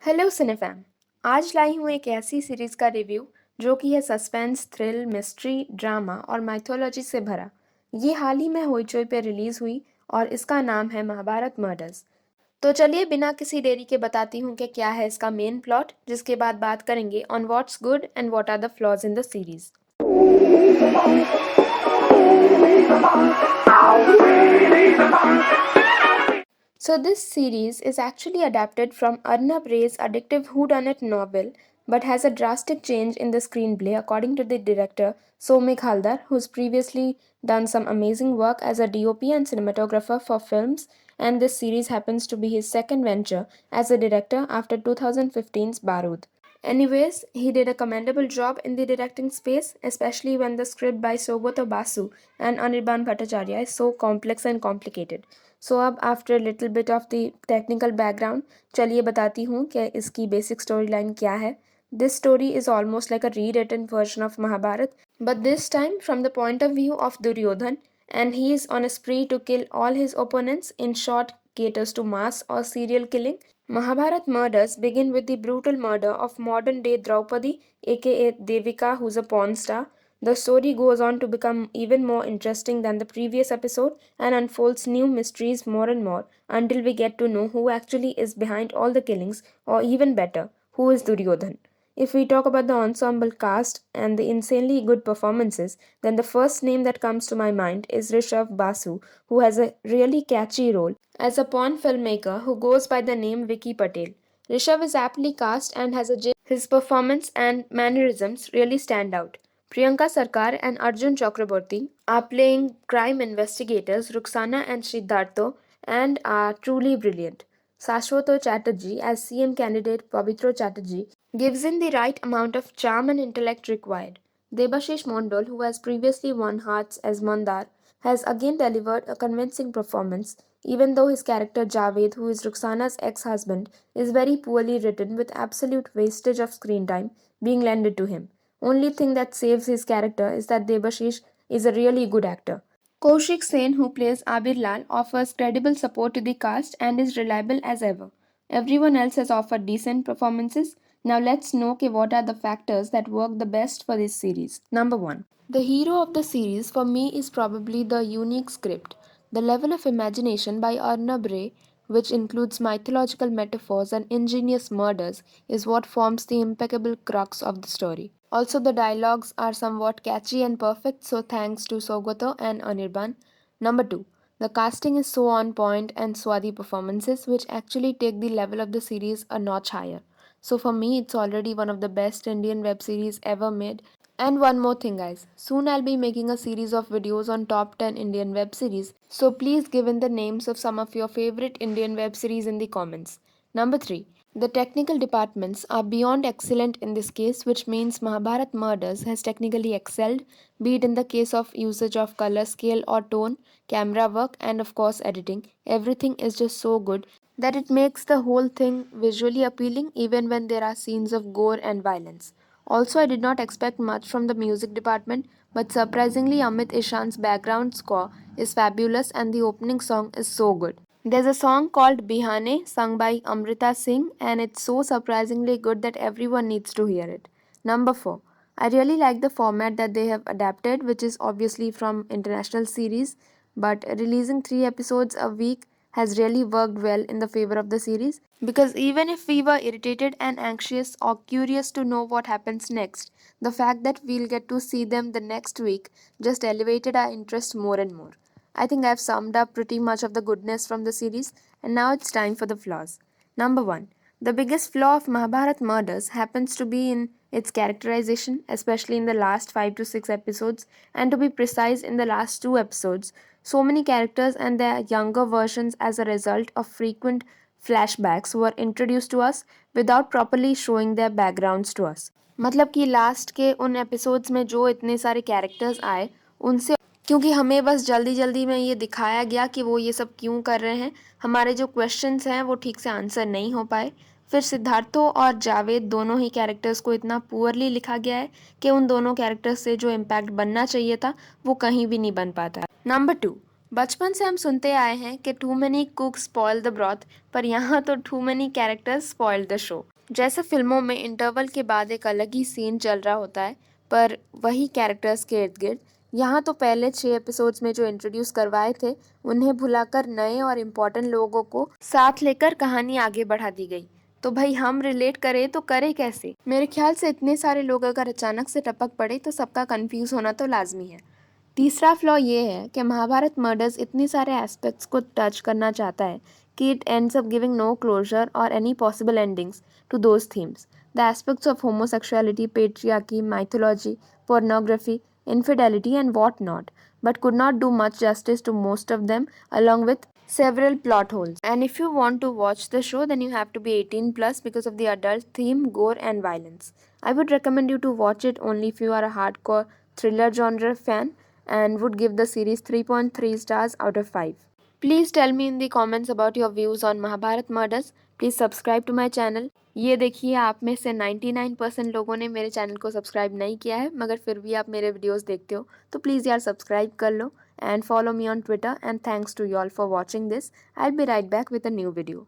Hello सिनेफैम। आज लाई हूँ एक ऐसी सीरीज़ का रिव्यू जो कि है सस्पेंस, थ्रिल, मिस्ट्री, ड्रामा और माइथोलॉजी से भरा। ये हाल ही में होइचोई पे रिलीज़ हुई और इसका नाम है महाभारत मर्डर्स। तो चलिए बिना किसी देरी के बताती हूँ कि क्या है इसका मेन प्लॉट, जिसके बाद बात करेंगे on what's good and what are the flaws in the series. So this series is actually adapted from Arnab Ray's addictive whodunit novel, but has a drastic change in the screenplay according to the director Soumik Halder, who's previously done some amazing work as a DOP and cinematographer for films, and this series happens to be his second venture as a director after 2015's Barood. Anyways, he did a commendable job in the directing space, especially when the script by Saswata Basu and Anirban is so complex and complicated. So अब after a little bit of the technical background, चलिए बताती हूँ कि इसकी basic storyline क्या है. This story is almost like a rewritten version of Mahabharat, but this time from the point of view of Duryodhan, and he is on a spree to kill all his opponents. In short, caters to mass or serial killing. Mahabharat murders begin with the brutal murder of modern day Draupadi, aka Devika, who's a porn star. The story goes on to become even more interesting than the previous episode and unfolds new mysteries more and more until we get to know who actually is behind all the killings, or even better, who is Duryodhan. If we talk about the ensemble cast and the insanely good performances, then the first name that comes to my mind is Rishav Basu, who has a really catchy role as a porn filmmaker who goes by the name Vicky Patel. Rishav is aptly cast and has a his performance and mannerisms really stand out. Priyanka Sarkar and Arjun Chakraborty are playing crime investigators Ruxana and Siddhartho and are truly brilliant. Saswata Chatterjee as CM candidate Pavitro Chatterjee gives in the right amount of charm and intellect required. Debashish Mondal, who has previously won hearts as Mondal, has again delivered a convincing performance, even though his character Javed, who is Ruxana's ex-husband, is very poorly written with absolute wastage of screen time being lended to him. Only thing that saves his character is that Debashish is a really good actor. Kaushik Sen, who plays Abir Lal, offers credible support to the cast and is reliable as ever. Everyone else has offered decent performances. Now let's know what are the factors that work the best for this series. Number 1. The hero of the series for me is probably the unique script. The level of imagination by Arnab Ray, which includes mythological metaphors and ingenious murders, is what forms the impeccable crux of the story. Also, the dialogues are somewhat catchy and perfect, so thanks to Sogoto and Anirban. Number 2. The casting is so on point and swadhi performances, which actually take the level of the series a notch higher. So, for me, it's already one of the best Indian web series ever made. And one more thing, guys. Soon I'll be making a series of videos on top 10 Indian web series. So please give in the names of some of your favorite Indian web series in the comments. Number 3. The technical departments are beyond excellent in this case, which means Mahabharat Murders has technically excelled, be it in the case of usage of color scale or tone, camera work, and of course editing. Everything is just so good that it makes the whole thing visually appealing even when there are scenes of gore and violence. Also, I did not expect much from the music department, but surprisingly, Amit Ishan's background score is fabulous and the opening song is so good. There's a song called Bihane sung by Amrita Singh, and it's so surprisingly good that everyone needs to hear it. Number 4. I really like the format that they have adapted, which is obviously from international series, but releasing 3 episodes a week has really worked well in the favor of the series, because even if we were irritated and anxious or curious to know what happens next, the fact that we'll get to see them the next week just elevated our interest more and more. I think I've summed up pretty much of the goodness from the series, and now it's time for the flaws. Number 1. The biggest flaw of Mahabharat Murders happens to be in its characterization, especially in the last 5 to 6 episodes, and to be precise, in the last 2 episodes. So many characters and their younger versions, as a result of frequent flashbacks, were introduced to us without properly showing their backgrounds to us. मतलब कि last के उन episodes में जो इतने सारे characters आए उनसे, क्योंकि हमें बस जल्दी जल्दी में ये दिखाया गया कि वो ये सब क्यों कर रहे हैं, हमारे जो क्वेश्चंस हैं वो ठीक से आंसर नहीं हो पाए। फिर सिद्धार्थो और जावेद दोनों ही कैरेक्टर्स को इतना पुअरली लिखा गया है कि उन दोनों कैरेक्टर्स से जो इम्पैक्ट बनना चाहिए था वो कहीं भी नहीं बन पाता है। नंबर 2. बचपन से हम सुनते आए हैं कि too many cook spoil the broth, पर यहाँ तो too many characters spoil the show. जैसे फिल्मों में इंटरवल के बाद एक अलग ही सीन चल रहा होता है, पर वही कैरेक्टर्स के इर्द गिर्द, यहाँ तो पहले 6 एपिसोड्स में जो इंट्रोड्यूस करवाए थे उन्हें भुलाकर नए और इम्पोर्टेंट लोगों को साथ लेकर कहानी आगे बढ़ा दी गई। तो भाई हम रिलेट करें तो करें कैसे? मेरे ख्याल से इतने सारे लोग अगर अचानक से टपक पड़े तो सबका कंफ्यूज होना तो लाजमी है। तीसरा फ्लॉ ये है कि महाभारत मर्डर्स इतने सारे एस्पेक्ट्स को टच करना चाहता है कि it ends up giving no closure or any possible endings to those themes. The aspects of homosexuality, patriarchy, mythology, pornography, infidelity, and whatnot, but could not do much justice to most of them, along with several plot holes. And if you want to watch the show, then you have to be 18 plus because of the adult theme, gore, and violence. I would recommend you to watch it only if you are a hardcore thriller genre fan and would give the series 3.3 stars out of 5. Please tell me in the comments about your views on Mahabharat Murders. Please subscribe to my channel. ये देखिए, आप में से 99% लोगों ने मेरे channel को subscribe नहीं किया है, मगर फिर भी आप मेरे वीडियोस देखते हो, तो प्लीज़ यार सब्सक्राइब कर लो and follow me on Twitter, and thanks to you all for watching this. I'll be right back with a new video.